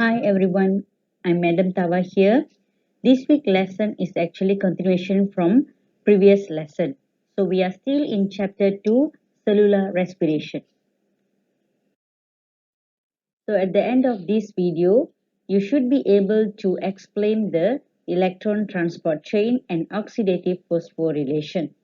Hi everyone, I'm Madam Tawa here. This week's lesson is actually continuation from previous lesson. So we are still in chapter 2, cellular respiration. So at the end of this video, you should be able to explain the electron transport chain and oxidative phosphorylation.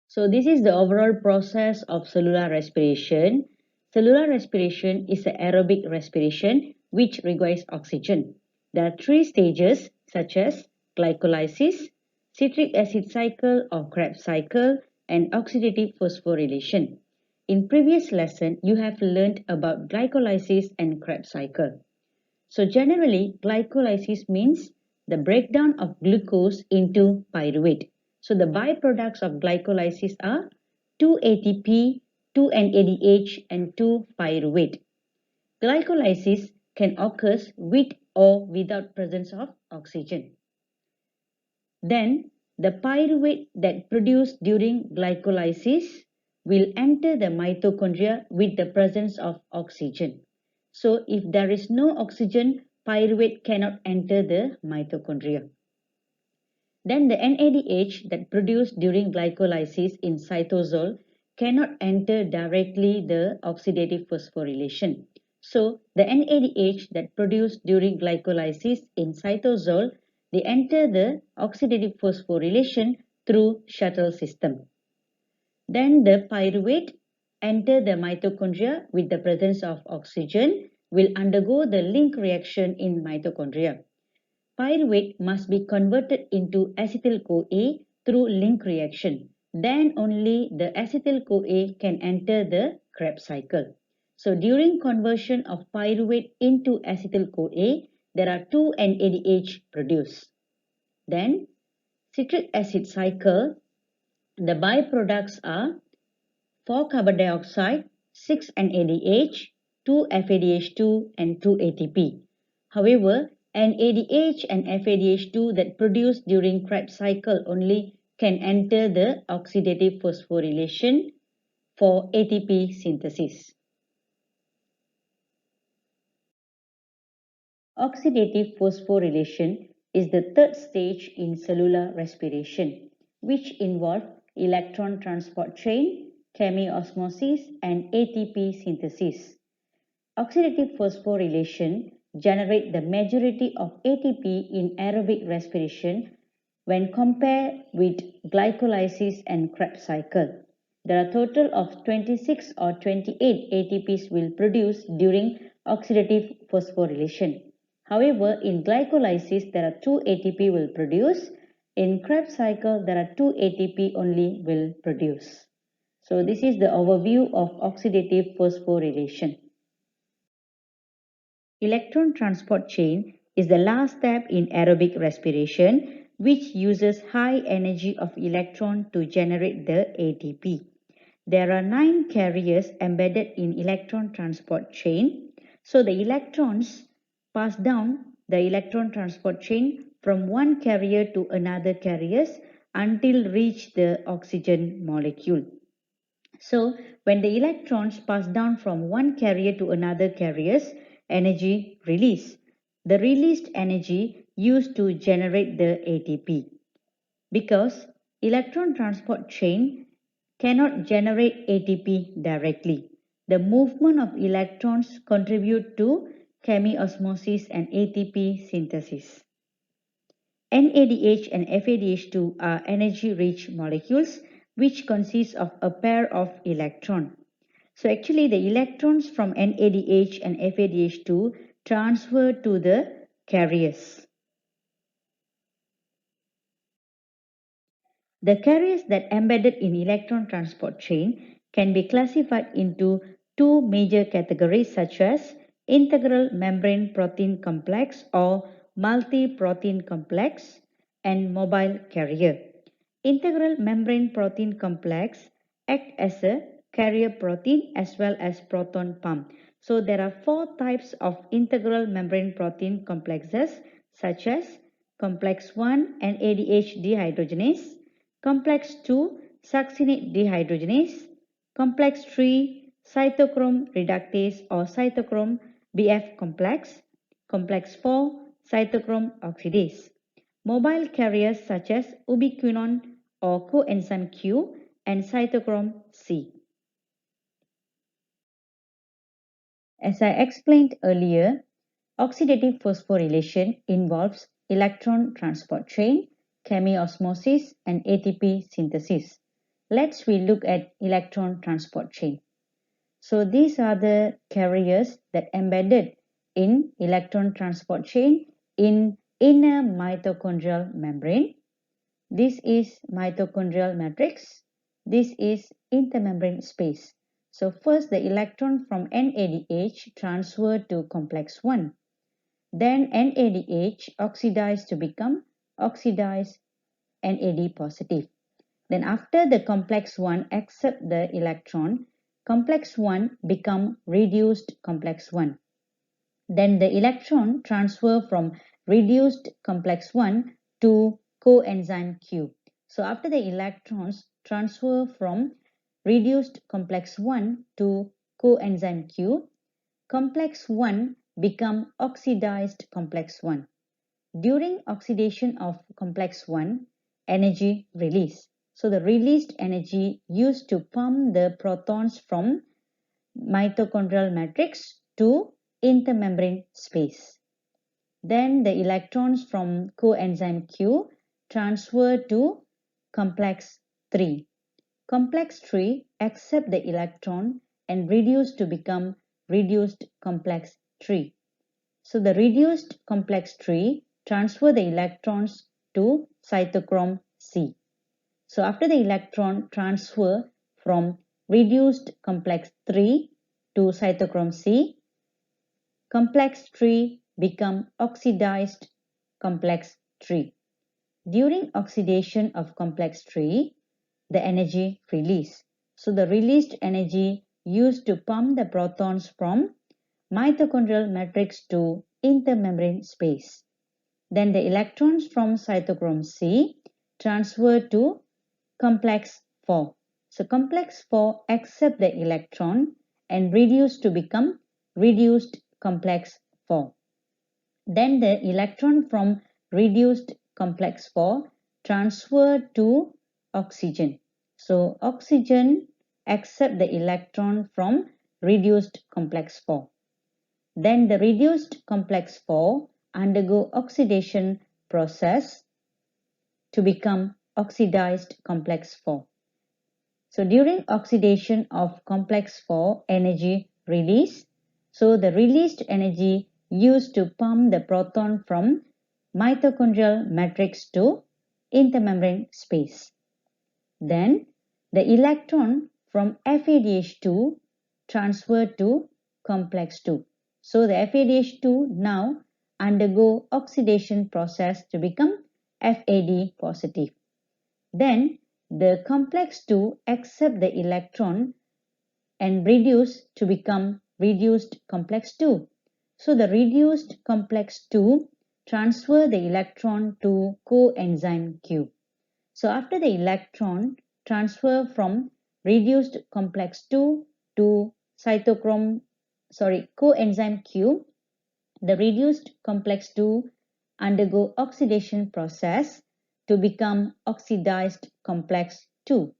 So this is the overall process of cellular respiration. Cellular respiration is an aerobic respiration which requires oxygen. There are three stages such as glycolysis, citric acid cycle or Krebs cycle, and oxidative phosphorylation. In previous lesson, you have learned about glycolysis and Krebs cycle. So generally, glycolysis means the breakdown of glucose into pyruvate. So the byproducts of glycolysis are 2-ATP, 2-NADH, and 2-pyruvate. Glycolysis can occur with or without presence of oxygen. Then the pyruvate that produced during glycolysis will enter the mitochondria with the presence of oxygen. So if there is no oxygen, pyruvate cannot enter the mitochondria. Then the NADH that produced during glycolysis in cytosol cannot enter directly the oxidative phosphorylation. So the NADH that produced during glycolysis in cytosol, they enter the oxidative phosphorylation through shuttle system. Then the pyruvate enter the mitochondria with the presence of oxygen will undergo the link reaction in mitochondria. Pyruvate must be converted into acetyl-CoA through link reaction. Then only the acetyl-CoA can enter the Krebs cycle. So during conversion of pyruvate into acetyl-CoA, there are 2-NADH produced. Then citric acid cycle, the byproducts are 4 carbon dioxide, 6 NADH, 2 FADH2 and 2 ATP. However, NADH and FADH2 that produced during Krebs cycle only can enter the oxidative phosphorylation for ATP synthesis. Oxidative phosphorylation is the third stage in cellular respiration, which involves electron transport chain, chemiosmosis, and ATP synthesis. Oxidative phosphorylation generates the majority of ATP in aerobic respiration when compared with glycolysis and Krebs cycle. There are a total of 26 or 28 ATPs will produce during oxidative phosphorylation. However, in glycolysis, there are 2 ATP will produce. In Krebs cycle, there are 2 ATP only will produce. So this is the overview of oxidative phosphorylation. Electron transport chain is the last step in aerobic respiration, which uses high energy of electron to generate the ATP. There are 9 carriers embedded in electron transport chain. So the electrons pass down the electron transport chain from one carrier to another carriers until reach the oxygen molecule. So when the electrons pass down from one carrier to another carriers, energy release. The released energy used to generate the ATP. Because electron transport chain cannot generate ATP directly. The movement of electrons contribute to chemiosmosis and ATP synthesis. NADH and FADH2 are energy-rich molecules which consist of a pair of electrons. So actually the electrons from NADH and FADH2 transfer to the carriers. The carriers that embedded in electron transport chain can be classified into two major categories such as integral membrane protein complex or multi-protein complex and mobile carrier. Integral membrane protein complex act as a carrier protein as well as proton pump. So there are 4 types of integral membrane protein complexes such as complex 1 NADH dehydrogenase, complex 2 succinate dehydrogenase, complex 3 cytochrome reductase or cytochrome BF complex, complex 4, cytochrome oxidase. Mobile carriers such as ubiquinone or coenzyme Q and cytochrome C. As I explained earlier, oxidative phosphorylation involves electron transport chain, chemiosmosis, and ATP synthesis. Let's look at electron transport chain. So these are the carriers that embedded in electron transport chain in inner mitochondrial membrane. This is mitochondrial matrix. This is intermembrane space. So first the electron from NADH transfer to complex 1. Then NADH oxidized to become oxidized NAD positive. Then after the complex 1 accept the electron, complex 1 become reduced complex 1. Then the electron transfer from reduced complex 1 to coenzyme Q. So after the electrons transfer from reduced complex 1 to coenzyme Q, complex 1 become oxidized complex 1. During oxidation of complex 1, energy release. So the released energy used to pump the protons from mitochondrial matrix to intermembrane space. Then the electrons from coenzyme Q transfer to complex 3. Complex 3 accept the electron and reduce to become reduced complex 3. So the reduced complex 3 transfer the electrons to cytochrome C. So after the electron transfer from reduced complex 3 to cytochrome C, complex 3 become oxidized complex 3. During oxidation of complex 3, the energy release. So the released energy used to pump the protons from mitochondrial matrix to intermembrane space. Then the electrons from cytochrome C transfer to complex 4. So complex 4 accept the electron and reduce to become reduced complex 4. Then the electron from reduced complex 4 transfer to oxygen. So oxygen accept the electron from reduced complex 4. Then the reduced complex 4 undergo oxidation process to become oxidized complex 4. So during oxidation of complex 4, energy release. So the released energy used to pump the proton from mitochondrial matrix to intermembrane space. Then the electron from FADH2 transferred to complex 2. So the FADH2 now undergo oxidation process to become FAD positive. Then the complex 2 accept the electron and reduce to become reduced complex 2. So the reduced complex 2 transfer the electron to coenzyme Q. So after the electron transfer from reduced complex 2 to coenzyme Q, the reduced complex 2 undergo oxidation process to become oxidized complex 2.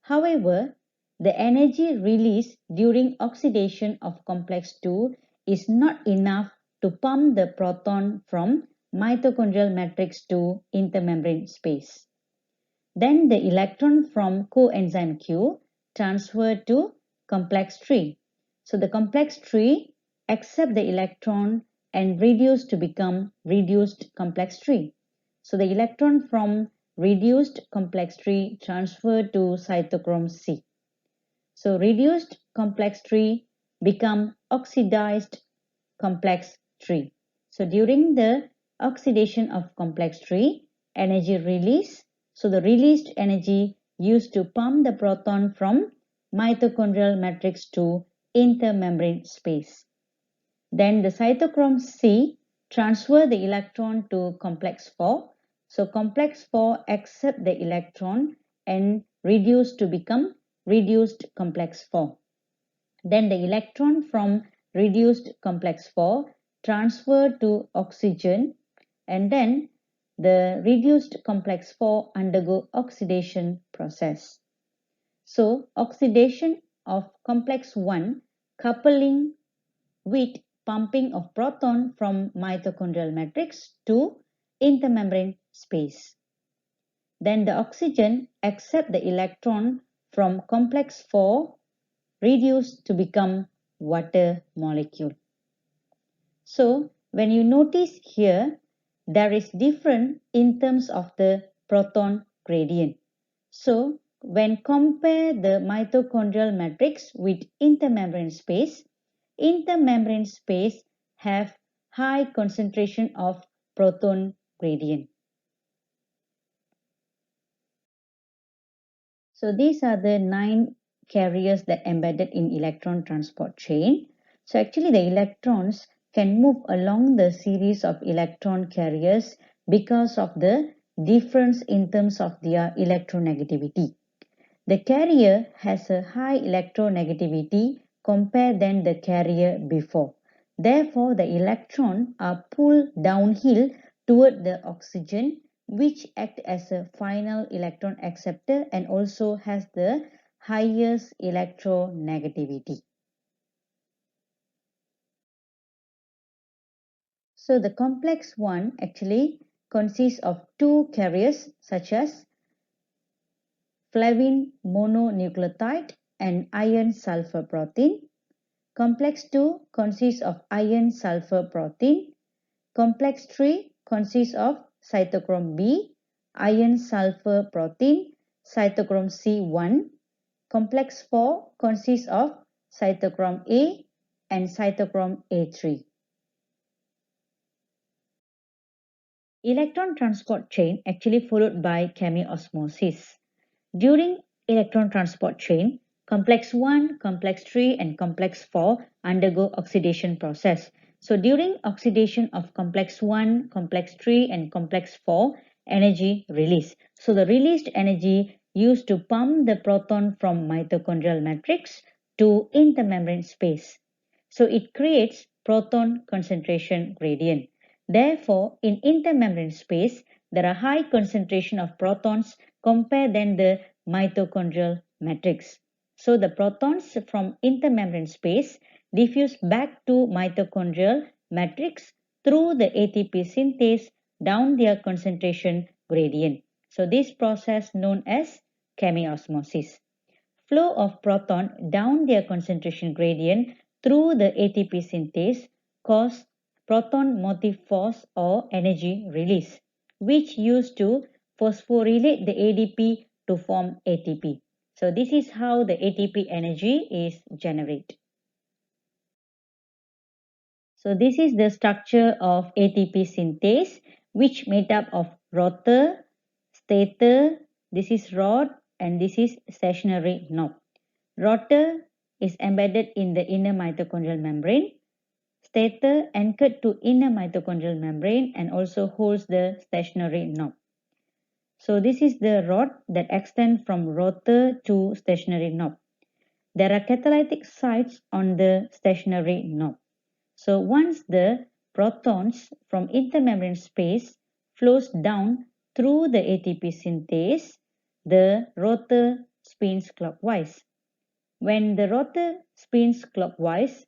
However, the energy released during oxidation of complex 2 is not enough to pump the proton from mitochondrial matrix to intermembrane space. Then the electron from coenzyme Q transferred to complex 3. So the complex 3 accept the electron and reduce to become reduced complex 3. So the electron from reduced complex 3 transferred to cytochrome C. So reduced complex 3 become oxidized complex 3. So during the oxidation of complex 3, energy release. So the released energy used to pump the proton from mitochondrial matrix to intermembrane space. Then the cytochrome C transfer the electron to complex 4. So complex 4 accept the electron and reduce to become reduced complex 4. Then the electron from reduced complex 4 transferred to oxygen, and then the reduced complex 4 undergo oxidation process. So oxidation of complex 1 coupling with pumping of proton from mitochondrial matrix to intermembrane space. Then the oxygen accept the electron from complex 4 reduced to become water molecule. So when you notice here, there is different in terms of the proton gradient. So when compare the mitochondrial matrix with intermembrane space have high concentration of proton gradient. So these are the 9 carriers that embedded in electron transport chain. So actually the electrons can move along the series of electron carriers because of the difference in terms of their electronegativity. The carrier has a high electronegativity compared than the carrier before. Therefore, the electrons are pulled downhill toward the oxygen, which act as a final electron acceptor and also has the highest electronegativity. So the complex one actually consists of 2 carriers such as flavin mononucleotide and iron sulfur protein. Complex 2 consists of iron sulfur protein. Complex 3 consists of cytochrome B, iron sulfur protein, cytochrome C1. Complex 4 consists of cytochrome A and cytochrome A3. Electron transport chain actually followed by chemiosmosis. During electron transport chain, complex 1, complex 3 and complex 4 undergo oxidation process. So during oxidation of complex 1, complex 3 and complex 4, energy release. So the released energy used to pump the proton from mitochondrial matrix to intermembrane space. So it creates proton concentration gradient. Therefore, in intermembrane space, there are high concentration of protons compared than the mitochondrial matrix. So the protons from intermembrane space diffuse back to mitochondrial matrix through the ATP synthase down their concentration gradient. So this process known as chemiosmosis. Flow of proton down their concentration gradient through the ATP synthase cause proton motive force or energy release, which used to phosphorylate the ADP to form ATP. So this is how the ATP energy is generated. So this is the structure of ATP synthase, which made up of rotor, stator, this is rod, and this is stationary knob. Rotor is embedded in the inner mitochondrial membrane. Stator anchored to inner mitochondrial membrane and also holds the stationary knob. So this is the rod that extends from rotor to stationary knob. There are catalytic sites on the stationary knob. So once the protons from intermembrane space flows down through the ATP synthase, the rotor spins clockwise. When the rotor spins clockwise,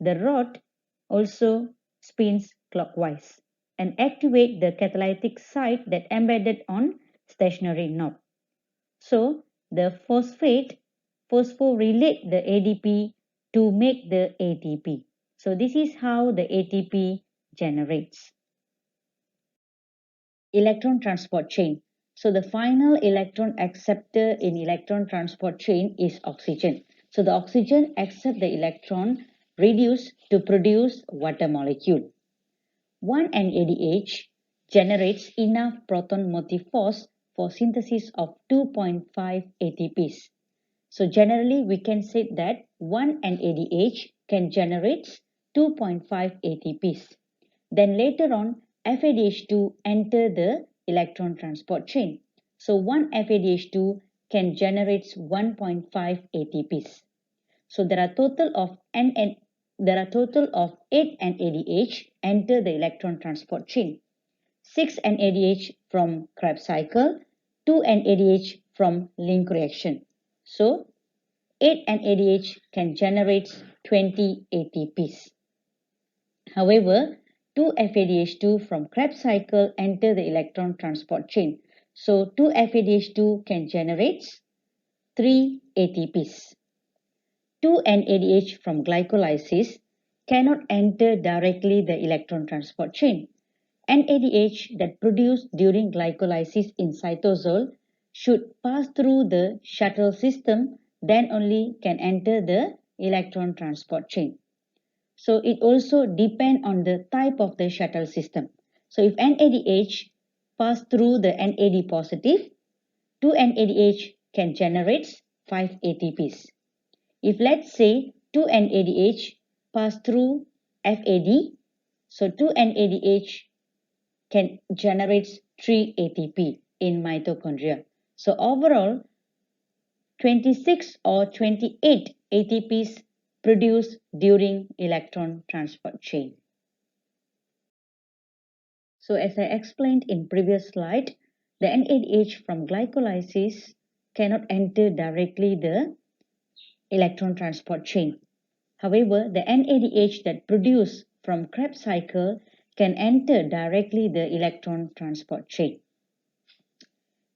the rod also spins clockwise and activate the catalytic site that embedded on stationary knob. So the phosphate phosphorylate the ADP to make the ATP. So this is how the ATP generates. Electron transport chain. So the final electron acceptor in electron transport chain is oxygen. So the oxygen accepts the electron reduced to produce water molecule. 1-NADH generates enough proton motive force for synthesis of 2.5 ATPs. So generally we can say that 1-NADH can generate 2.5 ATPs. Then later on FADH2 enter the electron transport chain. So one FADH2 can generate 1.5 ATPs. So there are total of there are total of 8 NADH enter the electron transport chain. 6 NADH from Krebs cycle, 2 NADH from link reaction. So 8 NADH can generate 20 ATPs. However, 2 FADH2 from Krebs cycle enter the electron transport chain. So 2 FADH2 can generate 3 ATPs. 2 NADH from glycolysis cannot enter directly the electron transport chain. NADH that produced during glycolysis in cytosol should pass through the shuttle system, then only can enter the electron transport chain. So it also depends on the type of the shuttle system. So if NADH pass through the NAD positive, 2 NADH can generate 5 ATPs. If let's say 2 NADH pass through FAD, so 2 NADH can generate 3 ATP in mitochondria. So overall, 26 or 28 ATPs produced during electron transport chain. So as I explained in previous slide, the NADH from glycolysis cannot enter directly the electron transport chain. However, the NADH that produced from Krebs cycle can enter directly the electron transport chain.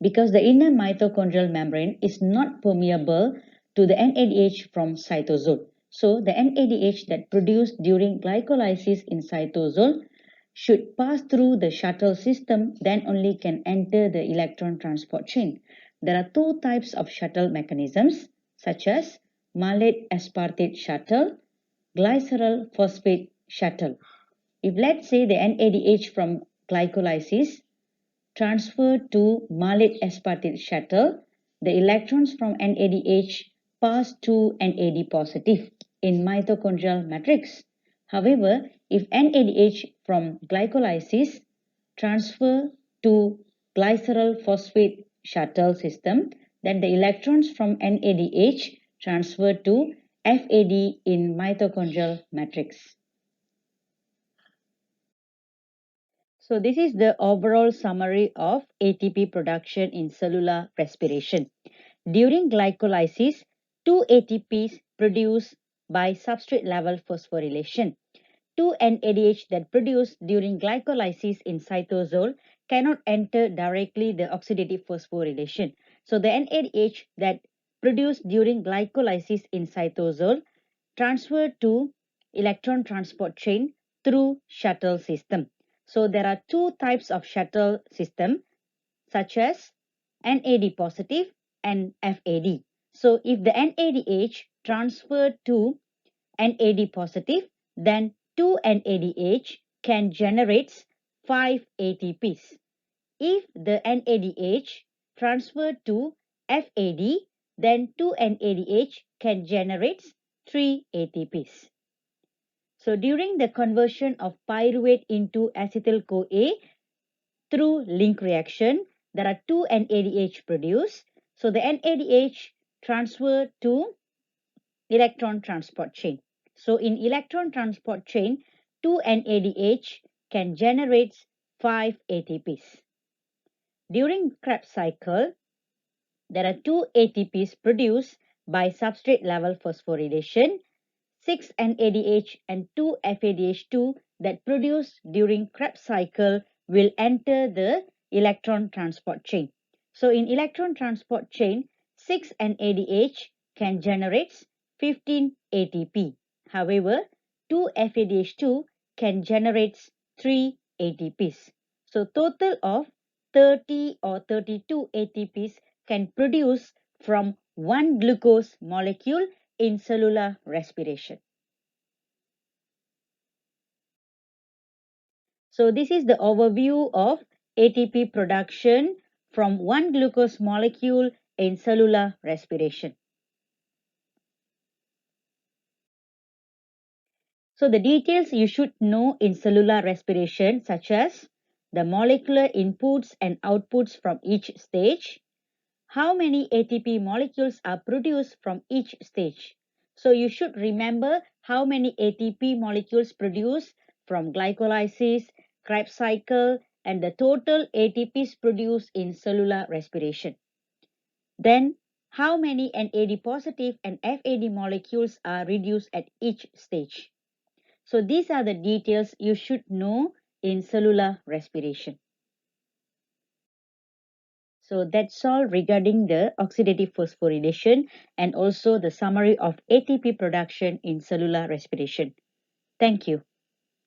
Because the inner mitochondrial membrane is not permeable to the NADH from cytosol. So the NADH that produced during glycolysis in cytosol should pass through the shuttle system, then only can enter the electron transport chain. There are two types of shuttle mechanisms such as malate aspartate shuttle, glycerol phosphate shuttle. If let's say the NADH from glycolysis transferred to malate aspartate shuttle, the electrons from NADH pass to NAD positive in mitochondrial matrix. However, if NADH from glycolysis transfer to glycerol phosphate shuttle system, then the electrons from NADH transfer to FAD in mitochondrial matrix. So this is the overall summary of ATP production in cellular respiration. During glycolysis, 2 ATPs produced by substrate level phosphorylation. 2 NADH that produced during glycolysis in cytosol cannot enter directly the oxidative phosphorylation. So the NADH that produced during glycolysis in cytosol transfer to electron transport chain through shuttle system. So there are two types of shuttle system such as NAD positive and FAD. So if the NADH transferred to NAD positive, then 2 NADH can generate 5 ATPs. If the NADH transferred to FAD, then 2 NADH can generate 3 ATPs. So during the conversion of pyruvate into acetyl-CoA through link reaction, there are 2 NADH produced. So the NADH transfer to electron transport chain. So in electron transport chain, 2 NADH can generate 5 ATPs. During Krebs cycle, there are 2 ATPs produced by substrate level phosphorylation, 6 NADH and 2 FADH2 that produced during Krebs cycle will enter the electron transport chain. So in electron transport chain, 6 NADH can generate 15 ATP. However, 2 FADH2 can generate 3 ATPs. So total of 30 or 32 ATPs can produce from one glucose molecule in cellular respiration. So this is the overview of ATP production from one glucose molecule in cellular respiration. So the details you should know in cellular respiration such as the molecular inputs and outputs from each stage, how many ATP molecules are produced from each stage. So you should remember how many ATP molecules produced from glycolysis, Krebs cycle, and the total ATPs produced in cellular respiration. Then, how many NAD positive and FAD molecules are reduced at each stage. So these are the details you should know in cellular respiration. So that's all regarding the oxidative phosphorylation and also the summary of ATP production in cellular respiration. Thank you.